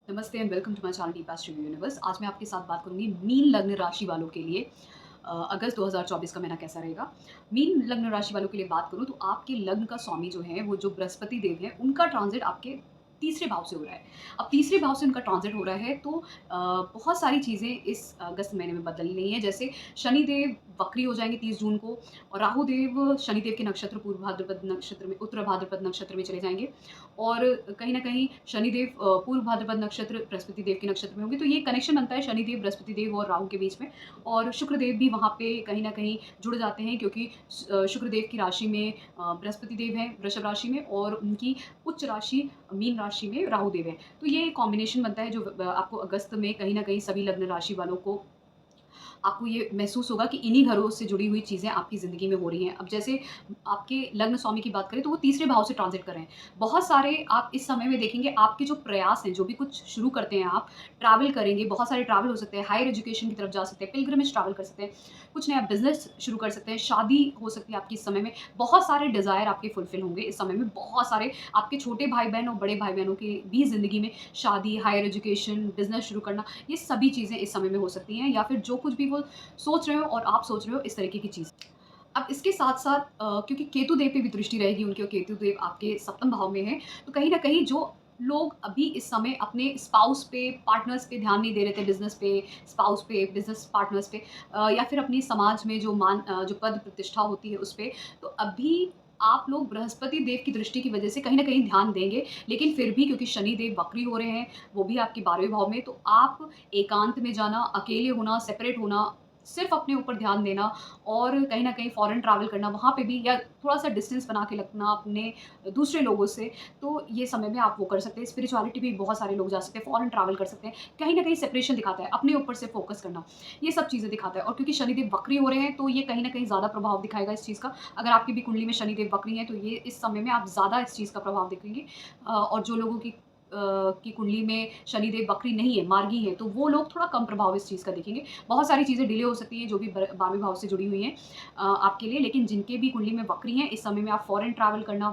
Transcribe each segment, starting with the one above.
नमस्ते and welcome to my channel Deepa studio universe. आज मैं आपके साथ बात करूंगी मीन लग्न राशि वालों के लिए अगस्त 2024 का महीना कैसा रहेगा। मीन लग्न राशि वालों के लिए बात करूं तो आपके लग्न का स्वामी जो है वो जो बृहस्पति देव है उनका ट्रांजिट आपके तीसरे भाव से हो रहा है। अब तीसरे भाव से उनका ट्रांजिट हो रहा है तो बहुत सारी चीज़ें इस अगस्त महीने में बदलनी है। जैसे शनिदेव वक्री हो जाएंगे 30 जून को, और राहु देव शनिदेव के नक्षत्र पूर्व भाद्रपद नक्षत्र में, उत्तर भाद्रपद नक्षत्र में चले जाएंगे। और कहीं न कहीं शनिदेव पूर्व भाद्रपद नक्षत्र बृहस्पति देव के नक्षत्र में होंगे, तो ये कनेक्शन बनता है शनिदेव, बृहस्पति देव और राहु के बीच में। और शुक्रदेव भी वहाँ पे कहीं न कहीं जुड़ जाते हैं, क्योंकि शुक्रदेव की राशि में बृहस्पति देव हैं वृषभ राशि में, और उनकी उच्च राशि मीन राशि में राहु देव है। तो ये कॉम्बिनेशन बनता है जो आपको अगस्त में कहीं न कहीं सभी लग्न राशि वालों को आपको ये महसूस होगा कि इन्हीं घरों से जुड़ी हुई चीज़ें आपकी ज़िंदगी में हो रही हैं। अब जैसे आपके लग्न स्वामी की बात करें तो वो तीसरे भाव से ट्रांज़िट कर रहे हैं। बहुत सारे आप इस समय में देखेंगे आपके जो प्रयास हैं, जो भी कुछ शुरू करते हैं आप, ट्रैवल करेंगे, बहुत सारे ट्रैवल हो सकते हैं, हायर एजुकेशन की तरफ जा सकते हैं, पिलग्रिमेज ट्रैवल कर सकते हैं, कुछ नया बिज़नेस शुरू कर सकते हैं, शादी हो सकती है आपकी इस समय में। बहुत सारे डिज़ायर आपके फुलफ़िल होंगे इस समय में। बहुत सारे आपके छोटे भाई-बहन और बड़े भाई-बहनों की भी ज़िंदगी में शादी, हायर एजुकेशन, बिज़नेस शुरू करना, ये सभी चीज़ें इस समय में हो सकती हैं, या फिर जो कुछ भी वो सोच रहे हो और आप सोच रहे हो, इस तरीके की चीज़। अब इसके साथ-साथ क्योंकि केतु देव पे भी दृष्टि रहेगी उनकी, और केतु देव आपके सप्तम भाव में हैं, तो कहीं न कहीं जो लोग अभी इस समय अपने स्पाउस पे, पार्टनर्स पे ध्यान नहीं दे रहे थे, बिज़नेस पे, स्पाउस पे, बिज़नेस पार्टनर्स पे, या फिर अपनी समाज में जो जो पद प्रतिष्ठा होती है उस पे, तो अभी आप लोग बृहस्पति देव की दृष्टि की वजह से कहीं न कहीं ध्यान देंगे। लेकिन फिर भी क्योंकि शनि देव वक्री हो रहे हैं, वो भी आपके 12वें भाव में, तो आप एकांत में जाना, अकेले होना, सेपरेट होना, सिर्फ़ अपने ऊपर ध्यान देना, और कहीं न कहीं फ़ॉरेन ट्रैवल करना, वहाँ पे भी, या थोड़ा-सा डिस्टेंस बना के रखना अपने दूसरे लोगों से, तो ये समय में आप वो कर सकते हैं। स्पिरिचुअलिटी भी बहुत सारे लोग जा सकते हैं, फ़ॉरेन ट्रैवल कर सकते हैं। कहीं न कहीं सेपरेशन दिखाता है, अपने ऊपर से फ़ोकस करना, ये सब चीज़ें दिखाता है। और क्योंकि शनिदेव वक्री हो रहे हैं, तो ये कहीं न कहीं ज़्यादा प्रभाव दिखाएगा इस चीज़ का। अगर आपकी भी कुंडली में शनिदेव वक्री हैं, तो ये इस समय में आप ज़्यादा इस चीज़ का प्रभाव देखेंगे। और जो लोगों की कुंडली में शनिदेव वक्री नहीं है, मार्गी है, तो वो लोग थोड़ा कम प्रभाव इस चीज़ का देखेंगे। बहुत सारी चीज़ें डिले हो सकती हैं जो भी 12वें भाव से जुड़ी हुई हैं आपके लिए। लेकिन जिनके भी कुंडली में वक्री हैं, इस समय में आप फ़ॉरेन ट्रैवल करना,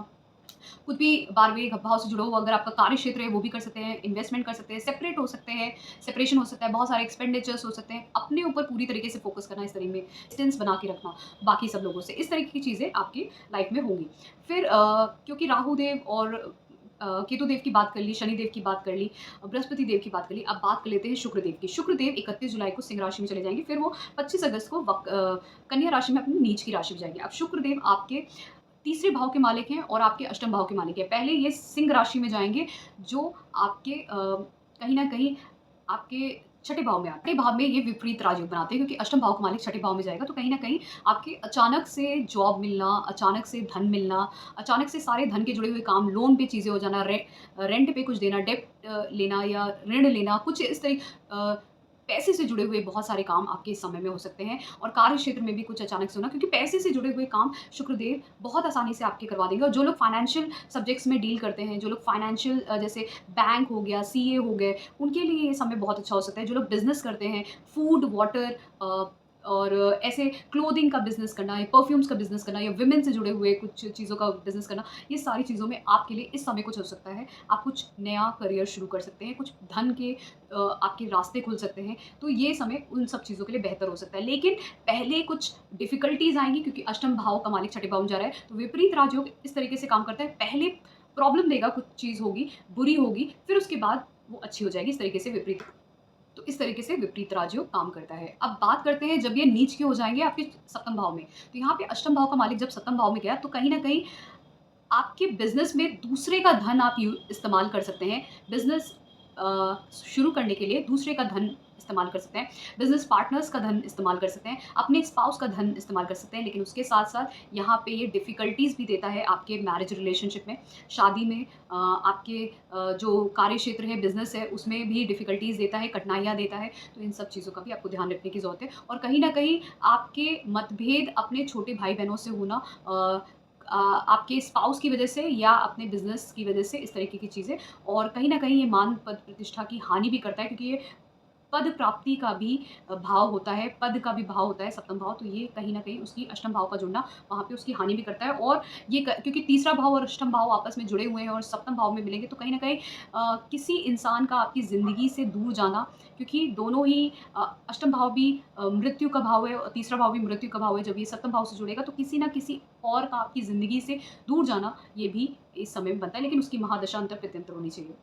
कुछ भी 12वें भाव से जुड़ा हुआ अगर आपका कार्य क्षेत्र है, वो भी कर सकते हैं, इन्वेस्टमेंट कर सकते हैं, सेपरेट हो सकते हैं, सेपरेशन हो सकता है, बहुत सारे एक्सपेंडिचर्स हो सकते हैं, अपने ऊपर पूरी तरीके से फ़ोकस करना, इस तरह में डिस्टेंस बना के रखना बाकी सब लोगों से, इस तरीके की चीज़ें आपकी लाइफ़ में होंगी। फिर क्योंकि राहु देव और केतु देव की बात कर ली, शनि देव की बात कर ली, बृहस्पति देव की बात कर ली, अब बात कर लेते हैं शुक्र देव की। शुक्र देव 31 जुलाई को सिंह राशि में चले जाएँगे, फिर वो 25 अगस्त को कन्या राशि में अपनी नीच की राशि में जाएँगे। अब शुक्र देव आपके तीसरे भाव के मालिक हैं और आपके अष्टम भाव के मालिक हैं। पहले ये सिंह राशि में जाएँगे, जो आपके कहीं न कहीं आपके छठे भाव में आते हैं। छठे भाव में ये विपरीत राजयोग बनाते हैं, क्योंकि अष्टम भाव का मालिक छठे भाव में जाएगा, तो कहीं न कहीं आपके अचानक से जॉब मिलना, अचानक से धन मिलना, अचानक से सारे धन के जुड़े हुए काम, लोन पे चीज़ें हो जाना, रेंट पे कुछ देना, डेब्ट लेना या ऋण लेना, कुछ इस पैसे से जुड़े हुए बहुत सारे काम आपके इस समय में हो सकते हैं, और कार्य क्षेत्र में भी कुछ अचानक से होना, क्योंकि पैसे से जुड़े हुए काम शुक्रदेव बहुत आसानी से आपके करवा देंगे। और जो लोग फाइनेंशियल सब्जेक्ट्स में डील करते हैं, जो लोग फाइनेंशियल जैसे बैंक हो गया, सीए हो गए, उनके लिए ये समय बहुत अच्छा हो सकता है। जो लोग बिज़नेस करते हैं, फूड, वाटर और ऐसे क्लोथिंग का बिज़नेस करना, या परफ्यूम्स का बिज़नेस करना, या वुमेन से जुड़े हुए कुछ चीज़ों का बिज़नेस करना, ये सारी चीज़ों में आपके लिए इस समय कुछ हो सकता है। आप कुछ नया करियर शुरू कर सकते हैं, कुछ धन के आपके रास्ते खुल सकते हैं। तो ये समय उन सब चीज़ों के लिए बेहतर हो सकता है। लेकिन पहले कुछ डिफ़िकल्टीज़ आएँगी, क्योंकि अष्टम भाव का मालिक छठे भाव में जा रहा है, तो विपरीत राजयोग इस तरीके से काम करता है। पहले प्रॉब्लम देगा, कुछ चीज़ होगी, बुरी होगी, फिर उसके बाद वो अच्छी हो जाएगी, इस तरीके से विपरीत। तो इस तरीके से विपरीत राजयोग काम करता है। अब बात करते हैं जब ये नीच के हो जाएँगे आपके सप्तम भाव में, तो यहाँ पे अष्टम भाव का मालिक जब सप्तम भाव में गया, तो कहीं न कहीं आपके बिज़नेस में दूसरे का धन आप इस्तेमाल कर सकते हैं। बिज़नेस शुरू करने के लिए दूसरे का धन इस्तेमाल कर सकते हैं। बिज़नेस पार्टनर्स का धन इस्तेमाल कर सकते हैं। अपने स्पाउस का धन इस्तेमाल कर सकते हैं। लेकिन उसके साथ-साथ यहाँ पे ये डिफ़िकल्टीज़ भी देता है आपके मैरिज रिलेशनशिप में, शादी में, आपके जो कार्य क्षेत्र है, बिज़नेस है, उसमें भी डिफ़िकल्टीज़ देता है, कठिनाइयाँ देता है। तो इन सब चीज़ों का भी आपको ध्यान रखने की ज़रूरत है। और कहीं न कहीं आपके मतभेद अपने छोटे भाई-बहनों से होना, आपके स्पाउस की वजह से या अपने बिज़नेस की वजह से, इस तरीके की चीज़ें, और कहीं न कहीं ये मान पद प्रतिष्ठा की हानि भी करता है, क्योंकि ये पद प्राप्ति का भी भाव होता है, पद का भी भाव होता है सप्तम भाव, तो ये कहीं न कहीं उसकी अष्टम भाव का जुड़ना वहाँ पे उसकी हानि भी करता है। और ये क क्योंकि तीसरा भाव और अष्टम भाव आपस में जुड़े हुए हैं और सप्तम भाव में मिलेंगे, तो कहीं न कहीं किसी इंसान का आपकी ज़िंदगी से दूर जाना, क्योंकि दोनों ही अष्टम भाव भी मृत्यु का भाव है और तीसरा भाव भी मृत्यु का भाव है। जब ये सप्तम भाव से जुड़ेगा तो किसी न किसी और का आपकी ज़िंदगी से दूर जाना, ये भी इस समय में बनता है, लेकिन उसकी महादशा अंतर प्रत्यंतर होनी चाहिए।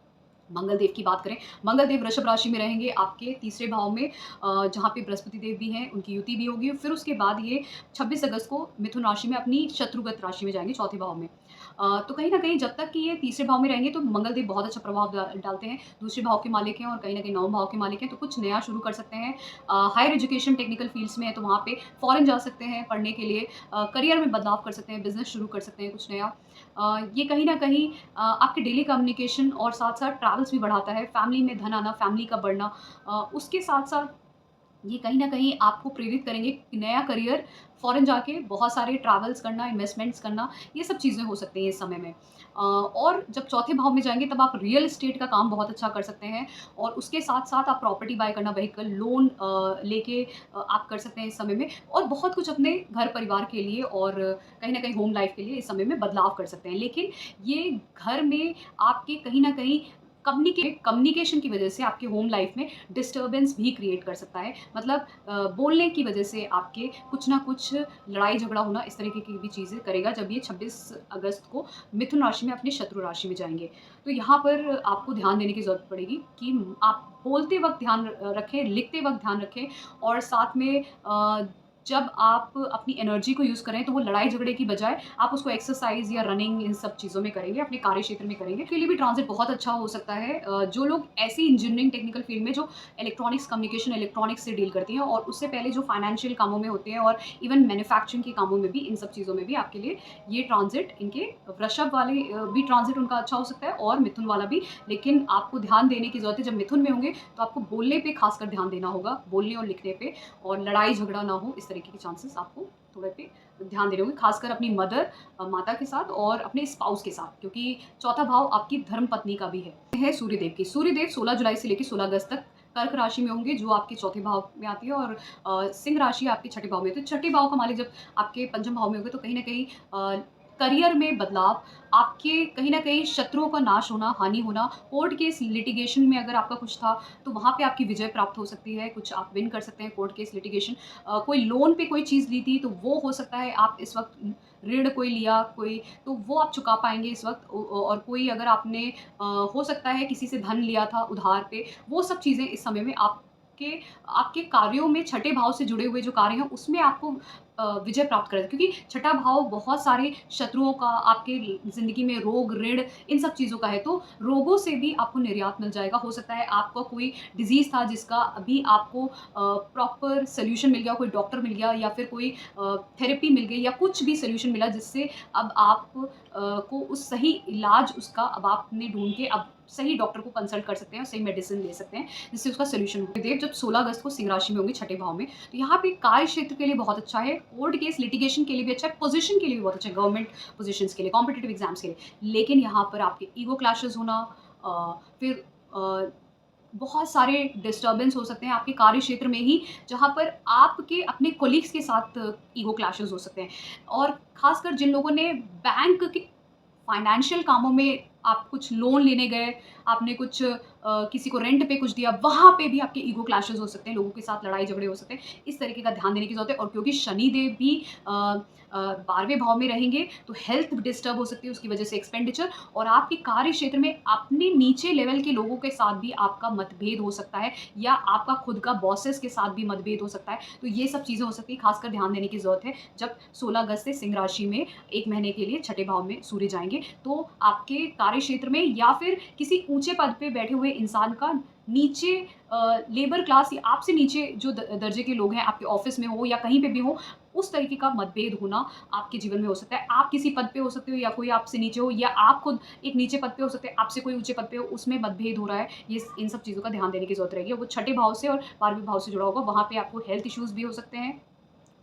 मंगल देव की बात करें, मंगल देव वृषभ राशि में रहेंगे आपके तीसरे भाव में, जहाँ पे बृहस्पति देव भी हैं, उनकी युति भी होगी। फिर उसके बाद ये 26 अगस्त को मिथुन राशि में अपनी शत्रुगत राशि में जाएँगे, चौथे भाव में। तो कहीं न कहीं जब तक कि ये तीसरे भाव में रहेंगे तो मंगल देव बहुत अच्छा प्रभाव डालते हैं। दूसरे भाव के मालिक हैं और कहीं न कहीं नवम भाव के मालिक हैं, तो कुछ नया शुरू कर सकते हैं। हायर एजुकेशन टेक्निकल फ़ील्ड्स में है तो वहाँ पे फ़ॉरेन जा सकते हैं पढ़ने के लिए, करियर में बदलाव कर सकते हैं, बिज़नेस शुरू कर सकते हैं कुछ नया। ये कहीं न कहीं आपके डेली कम्युनिकेशन और साथ-साथ ट्रैवल्स भी बढ़ाता है, फैमिली में धन आना, फैमिली का बढ़ना। उसके साथ-साथ ये कहीं न कहीं आपको प्रेरित करेंगे कि नया करियर, फ़ॉरेन जाके बहुत सारे ट्रैवल्स करना, इन्वेस्टमेंट्स करना, ये सब चीज़ें हो सकती हैं इस समय में। और जब चौथे भाव में जाएँगे तब आप रियल एस्टेट का काम बहुत अच्छा कर सकते हैं और उसके साथ-साथ आप प्रॉपर्टी बाय करना, व्हीकल, लोन लेके आप कर सकते हैं इस समय में और बहुत कुछ अपने घर-परिवार के लिए और कहीं न कहीं होम लाइफ़ के लिए इस समय में बदलाव कर सकते हैं। लेकिन ये घर में आपके कहीं न कहीं कम्युनिकेशन की वजह से आपके होम लाइफ में डिस्टर्बेंस भी क्रिएट कर सकता है। मतलब बोलने की वजह से आपके कुछ ना कुछ लड़ाई झगड़ा होना, इस तरीके की भी चीज़ें करेगा जब ये 26 अगस्त को मिथुन राशि में अपनी शत्रु राशि में जाएँगे। तो यहाँ पर आपको ध्यान देने की ज़रूरत पड़ेगी कि आप बोलते वक़्त ध्यान रखें, लिखते वक़्त ध्यान रखें और साथ में जब आप अपनी एनर्जी को यूज़ करें तो वो लड़ाई झगड़े की बजाय आप उसको एक्सरसाइज़ या रनिंग इन सब चीज़ों में करेंगे, अपने कार्य क्षेत्र में करेंगे। के लिए भी ट्रांज़िट बहुत अच्छा हो सकता है। जो लोग ऐसी इंजीनियरिंग टेक्निकल फ़ील्ड में जो इलेक्ट्रॉनिक्स, कम्युनिकेशन, इलेक्ट्रॉनिक्स से डील करती हैं और उससे पहले जो फाइनेंशियल कामों में होते हैं और इवन मैन्युफैक्चरिंग के कामों में भी, इन सब चीज़ों में भी आपके लिए ये ट्रांज़िट, इनके वृषभ वाले भी ट्रांज़िट उनका अच्छा हो सकता है और मिथुन वाला भी। लेकिन आपको ध्यान देने की ज़रूरत है, जब मिथुन में होंगे तो आपको बोलने पे ख़ासकर ध्यान देना होगा, बोलने और लिखने पे, और लड़ाई झगड़ा ना हो, इस तरीके के चांसेस आपको थोड़े पे ध्यान देने होंगे, खासकर अपनी माता के साथ और अपने स्पाउस के साथ, क्योंकि चौथा भाव आपकी धर्म पत्नी का भी है सूर्यदेव की। सूर्यदेव 16 जुलाई से लेकर 16 अगस्त तक कर्क राशि में होंगे, जो आपके चौथे भाव में आती है, और सिंह राशि आपके छठे भाव में होती है। छठे भाव का मालिक जब आपके पंचम भाव में होंगे तो कहीं न कहीं करियर में बदलाव, आपके कहीं न कहीं शत्रुओं का नाश होना, हानि होना, कोर्ट केस लिटिगेशन में अगर आपका कुछ था, तो वहाँ पे आपकी विजय प्राप्त हो सकती है, कुछ आप विन कर सकते हैं कोर्ट केस लिटिगेशन। कोई लोन पे कोई चीज़ ली थी, तो वो हो सकता है आप इस वक़्त ऋण कोई लिया, कोई, तो वो आप चुका पाएँगे इस वक़्त। और कोई अगर आपने हो सकता है किसी से धन लिया था उधार पे, वो सब चीज़ें इस समय में आपके आपके कार्यों में, छठे भाव से जुड़े हुए जो कार्य हैं, उसमें आपको विजय प्राप्त करें, क्योंकि छठा भाव बहुत सारे शत्रुओं का, आपके ज़िंदगी में रोग, ऋण, इन सब चीज़ों का है, तो रोगों से भी आपको निर्यात मिल जाएगा। हो सकता है आपका कोई डिज़ीज़ था जिसका अभी आपको प्रॉपर सॉल्यूशन मिल गया, कोई डॉक्टर मिल गया या फिर कोई थेरेपी मिल गई या कुछ भी सॉल्यूशन मिला, जिससे अब आप को उस सही इलाज उसका अब आपने ढूँढ के अब सही डॉक्टर को कंसल्ट कर सकते हैं और सही मेडिसिन ले सकते हैं, जिससे उसका सॉल्यूशन हो। देव जब 16 अगस्त को सिंह राशि में होंगे, छठे भाव में, तो यहाँ पे कार्य क्षेत्र के लिए बहुत अच्छा है, कोर्ट केस लिटिगेशन के लिए भी अच्छा है, पोजीशन के लिए भी बहुत अच्छा है, गवर्नमेंट पोजीशंस के लिए, कॉम्पिटिटिव एग्जाम्स के लिए। लेकिन यहाँ पर आपके ईगो क्लैशेस होना, फिर बहुत सारे डिस्टर्बेंस हो सकते हैं आपके कार्य क्षेत्र में ही, जहाँ पर आपके अपने कोलीग्स के साथ ईगो क्लैशेस हो सकते हैं। और खासकर जिन लोगों ने बैंक के फाइनेंशियल कामों में, आप कुछ लोन लेने गए, आपने कुछ किसी को रेंट पे कुछ दिया, वहाँ पे भी आपके ईगो क्लैशेस हो सकते हैं, लोगों के साथ लड़ाई झगड़े हो सकते हैं। इस तरीके का ध्यान देने की ज़रूरत है। और क्योंकि शनिदेव भी 12वें भाव में रहेंगे, तो हेल्थ डिस्टर्ब हो सकती है, उसकी वजह से एक्सपेंडिचर, और आपके कार्य क्षेत्र में अपने नीचे लेवल के लोगों के साथ भी आपका मतभेद हो सकता है, या आपका खुद का बॉसेस के साथ भी मतभेद हो सकता है। तो ये सब चीज़ें हो सकती है, खासकर ध्यान देने की ज़रूरत है। जब 16 अगस्त से सिंह राशि में 1 महीने के लिए छठे भाव में सूर्य जाएँगे, तो आपके कार्य क्षेत्र में या फिर किसी ऊँचे पद पे बैठे हुए इंसान का नीचे लेबर क्लास या आपसे नीचे जो दर्जे के लोग हैं, आपके ऑफ़िस में हो या कहीं पे भी हो, उस तरीके का मतभेद होना आपके जीवन में हो सकता है। आप किसी पद पे हो सकते हो या कोई आपसे नीचे हो, या आप खुद एक नीचे पद पे हो सकते हैं, आपसे कोई ऊँचे पद पे हो, उसमें मतभेद हो रहा है। ये इन सब चीज़ों का ध्यान देने की ज़रूरत रहेगी। वो छठे भाव से और 12वें भाव से जुड़ा होगा, वहाँ पे आपको हेल्थ इश्यूज़ भी हो सकते हैं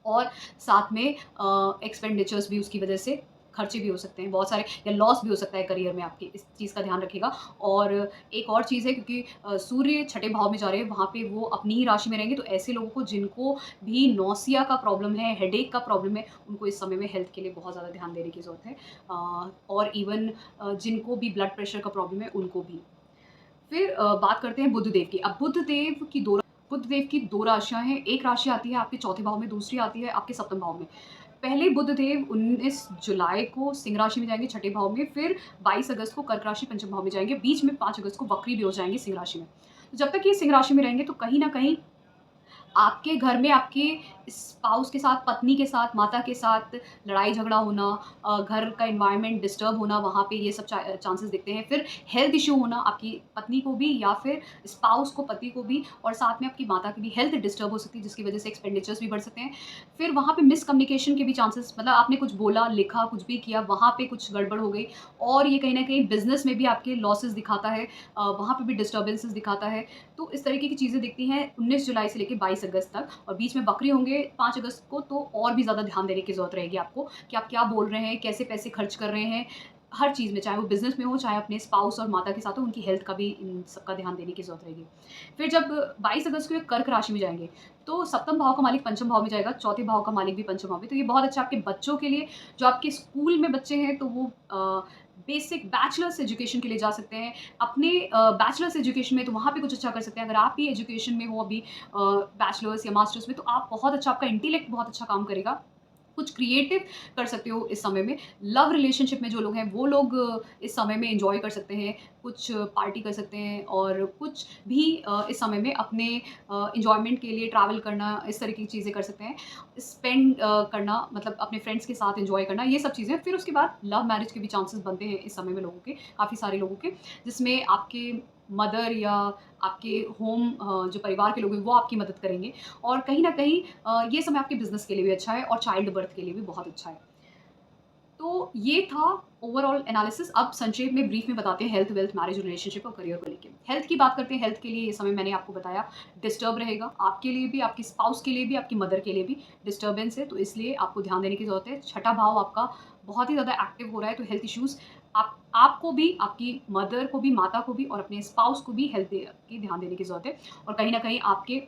और साथ में एक्सपेंडिचर्स भी उसकी वजह से खर्चे भी हो सकते हैं बहुत सारे, या लॉस भी हो सकता है करियर में आपके, इस चीज़ का ध्यान रखिएगा। और एक और चीज़ है, क्योंकि सूर्य छठे भाव में जा रहे हैं, वहाँ पे वो अपनी ही राशि में रहेंगे, तो ऐसे लोगों को जिनको भी नौसिया का प्रॉब्लम है, हेडेक का प्रॉब्लम है, उनको इस समय में हेल्थ के लिए बहुत ज़्यादा ध्यान देने की ज़रूरत है। और इवन जिनको भी ब्लड प्रेशर का प्रॉब्लम है, उनको भी। फिर बात करते हैं बुध देव की। अब बुध देव की 2 राशियाँ हैं, एक राशि आती है आपके चौथे भाव में, दूसरी आती है आपके सप्तम भाव में। पहले बुध देव 19 जुलाई को सिंह राशि में जाएँगे छठे भाव में, फिर 22 अगस्त को कर्क राशि पंचम भाव में जाएँगे, बीच में 5 अगस्त को वक्री भी हो जाएँगे सिंह राशि में। तो जब तक ये सिंह राशि में रहेंगे, तो कहीं न कहीं आपके घर में आपके स्पाउस के साथ, पत्नी के साथ, माता के साथ लड़ाई-झगड़ा होना, घर का एनवायरनमेंट डिस्टर्ब होना, वहाँ पे ये सब चांसेस दिखते हैं। फिर हेल्थ इश्यू होना आपकी पत्नी को भी, या फिर स्पाउस को, पति को भी, और साथ में आपकी माता की भी हेल्थ डिस्टर्ब हो सकती है, जिसकी वजह से एक्सपेंडिचर्स भी बढ़ सकते हैं। फिर वहाँ पे मिसकम्युनिकेशन के भी चांसेस, मतलब आपने कुछ बोला, लिखा, कुछ भी किया, वहाँ पे कुछ गड़बड़ हो गई, और ये कहीं न कहीं बिज़नेस में भी आपके लॉसेस दिखाता है, वहाँ पे भी डिस्टर्बेंसेस दिखाता है। तो इस तरीके की चीज़ें दिखती हैं 19 जुलाई से लेके 22 अगस्त तक, और बीच में बकरी होंगे 5 अगस्त को, तो और भी ज़्यादा ध्यान देने की ज़रूरत रहेगी आपको कि आप क्या बोल रहे हैं, कैसे पैसे खर्च कर रहे हैं। हर चीज़ में, चाहे वो बिज़नेस में हो, चाहे अपने स्पाउस और माता के साथ हो, उनकी हेल्थ का भी, इन सबका ध्यान देने की ज़रूरत रहेगी। फिर जब 22 अगस्त को ये कर्क राशि में जाएँगे, तो सप्तम भाव का मालिक पंचम भाव में जाएगा, चौथे भाव का मालिक भी पंचम भाव में। तो ये बहुत अच्छा आपके बच्चों के लिए, जो आपके स्कूल में बच्चे हैं, तो वो बेसिक बैचलर्स एजुकेशन के लिए जा सकते हैं। अपने बैचलर्स एजुकेशन में तो वहाँ पे कुछ अच्छा कर सकते हैं। अगर आप भी एजुकेशन में हो अभी, बैचलर्स या मास्टर्स में, तो आप बहुत अच्छा, आपका इंटेलेक्ट बहुत अच्छा काम करेगा। कुछ क्रिएटिव कर सकते हो इस समय में। लव रिलेशनशिप में जो लोग हैं, वो लोग इस समय में एन्जॉय कर सकते हैं, कुछ पार्टी कर सकते हैं, और कुछ भी इस समय में अपने एन्जॉयमेंट के लिए ट्रैवल करना, इस तरह की चीज़ें कर सकते हैं। स्पेंड करना, मतलब अपने फ्रेंड्स के साथ एन्जॉय करना, ये सब चीज़ें। फिर उसके बाद लव मैरिज के भी चांसेस बनते हैं इस समय में लोगों के, काफ़ी सारे लोगों के, जिसमें आपके मदर या आपके होम, जो परिवार के लोग हैं, वो आपकी मदद करेंगे। और कहीं न कहीं ये समय आपके बिज़नेस के लिए भी अच्छा है, और चाइल्ड बर्थ के लिए भी बहुत अच्छा है। तो ये था ओवरऑल एनालिसिस। अब संक्षेप में, ब्रीफ में बताते हैं हेल्थ, वेल्थ, मैरिज, रिलेशनशिप और करियर को लेके। हेल्थ की बात करते हैं। हेल्थ के लिए ये समय मैंने आपको बताया डिस्टर्ब रहेगा, आपके लिए भी, आपकी स्पाउस के लिए भी, आपकी मदर के लिए भी डिस्टर्बेंस है, तो इसलिए आपको ध्यान देने की ज़रूरत है। छठा भाव आपका बहुत ही ज़्यादा एक्टिव हो रहा है, तो हेल्थ इश्यूज़ आपको भी, आपकी मदर को भी, माता को भी, और अपने स्पाउस को भी हेल्थ की ध्यान देने की ज़रूरत है। और कहीं न कहीं आपके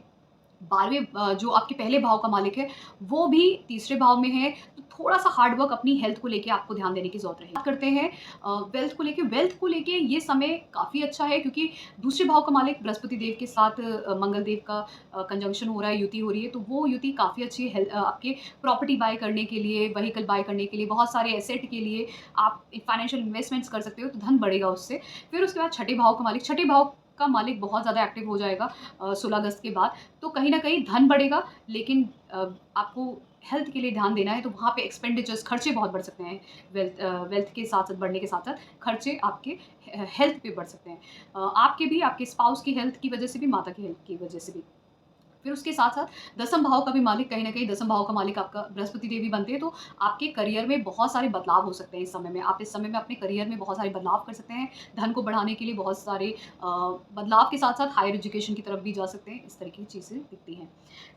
12वें, जो आपके पहले भाव का मालिक है, वो भी तीसरे भाव में है, तो थोड़ा-सा हार्ड वर्क अपनी हेल्थ को लेके आपको ध्यान देने की ज़रूरत रहेगी। बात करते हैं वेल्थ को लेके। वेल्थ को लेके ये समय काफ़ी अच्छा है, क्योंकि दूसरे भाव का मालिक बृहस्पति देव के साथ मंगल देव का कंजंक्शन हो रहा है, युति हो रही है, तो वो युति काफ़ी अच्छी है आपके प्रॉपर्टी बाय करने के लिए, व्हीकल बाय करने के लिए, बहुत सारे एसेट के लिए आप फाइनेंशियल इन्वेस्टमेंट्स कर सकते हो, तो धन बढ़ेगा उससे। फिर उसके बाद छठे भाव का मालिक बहुत ज़्यादा एक्टिव हो जाएगा 16 अगस्त के बाद, तो कहीं न कहीं धन बढ़ेगा, लेकिन आपको हेल्थ के लिए ध्यान देना है, तो वहाँ पे एक्सपेंडिचर्स, खर्चे बहुत बढ़ सकते हैं। वेल्थ के साथ-साथ, बढ़ने के साथ-साथ खर्चे आपके हेल्थ पे बढ़ सकते हैं। आपके भी, आपके स्पाउस की हेल्थ की वजह से भी, माता की हेल्थ की वजह से भी। फिर उसके साथ-साथ दसम भाव का भी मालिक, कहीं न कहीं दसम भाव का मालिक आपका बृहस्पति देव भी बनते हैं, तो आपके करियर में बहुत सारे बदलाव हो सकते हैं इस समय में। आप इस समय में अपने करियर में बहुत सारे बदलाव कर सकते हैं, धन को बढ़ाने के लिए बहुत सारे बदलाव के साथ-साथ हायर एजुकेशन की तरफ भी जा सकते हैं, इस तरह की चीज़ें दिखती हैं।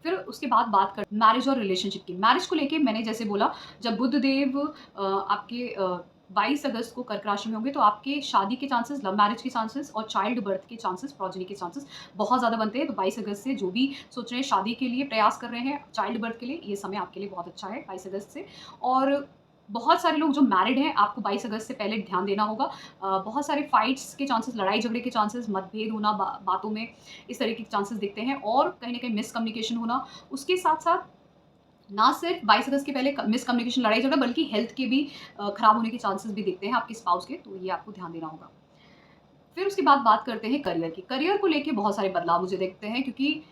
फिर उसके बाद बात कर मैरिज और रिलेशनशिप की। मैरिज को लेके मैंने जैसे बोला, जब बुध देव आपके 22 अगस्त को कर्क राशि में होंगे, तो आपके शादी के चांसेस, लव मैरिज के चांसेस, और चाइल्ड बर्थ के चांसेस, प्रोजेनी के चांसेस बहुत ज़्यादा बनते हैं। तो 22 अगस्त से जो भी सोच रहे हैं, शादी के लिए प्रयास कर रहे हैं, चाइल्ड बर्थ के लिए, ये समय आपके लिए बहुत अच्छा है 22 अगस्त से। और बहुत सारे लोग जो मैरिड हैं, आपको 22 अगस्त से पहले ध्यान देना होगा। बहुत सारे फाइट्स के चांसेस, लड़ाई झगड़े के चांसेस, मतभेद होना बातों में, इस तरह के चांसेस दिखते हैं, और कहीं न कहीं मिसकम्युनिकेशन होना। उसके साथ-साथ ना सिर्फ 22 अगस्त के पहले मिसकम्युनिकेशन, लड़ाई झगड़ा, बल्कि हेल्थ के भी खराब होने के चांसेस भी दिखते हैं आपके स्पाउस के, तो ये आपको ध्यान देना होगा। फिर उसके बाद बात करते हैं करियर की। करियर को लेके बहुत सारे बदलाव मुझे दिखते हैं, क्योंकि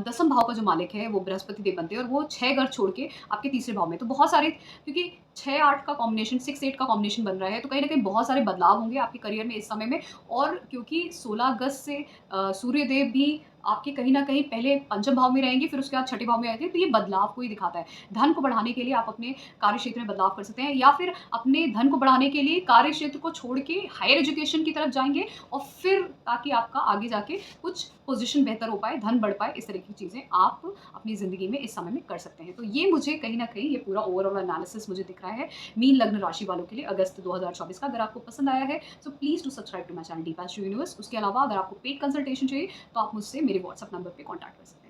दसम भाव का जो मालिक है, वो बृहस्पति देव बनते हैं, और वो 6 घर छोड़ के आपके तीसरे भाव में, तो बहुत सारे, क्योंकि 6-8 का कॉम्बिनेशन, 6-8 का कॉम्बिनेशन बन रहा है, तो कहीं न कहीं बहुत सारे बदलाव होंगे आपके करियर में इस समय में। और क्योंकि 16 अगस्त से सूर्यदेव भी आपके कहीं न कहीं पहले पंचम भाव में रहेंगे, फिर उसके बाद छठे भाव में आए थे, तो ये बदलाव को ही दिखाता है। धन को बढ़ाने के लिए आप अपने कार्य क्षेत्र में बदलाव कर सकते हैं या फिर अपने धन को बढ़ाने के लिए कार्य क्षेत्र को छोड़ के हायर एजुकेशन की तरफ जाएँगे और फिर ताकि आपका आगे जाके कुछ पोज़ीशन बेहतर हो पाए, धन बढ़ पाए, इस तरह की चीज़ें आप अपनी ज़िंदगी में इस समय में कर सकते हैं। तो ये मुझे कहीं न कहीं ये पूरा ओवरऑल एनालिसिस मुझे दिख रहा है मीन लग्न राशि वालों के लिए अगस्त 2024 का। अगर आपको पसंद आया है, so please do subscribe to my channel डी पास टू यूनिवर्स। उसके अलावा अगर आपको पेड कंसल्टेशन चाहिए, तो आप मुझसे मेरे व्हाट्सएप नंबर पे कॉन्टैक्ट कर सकते हैं।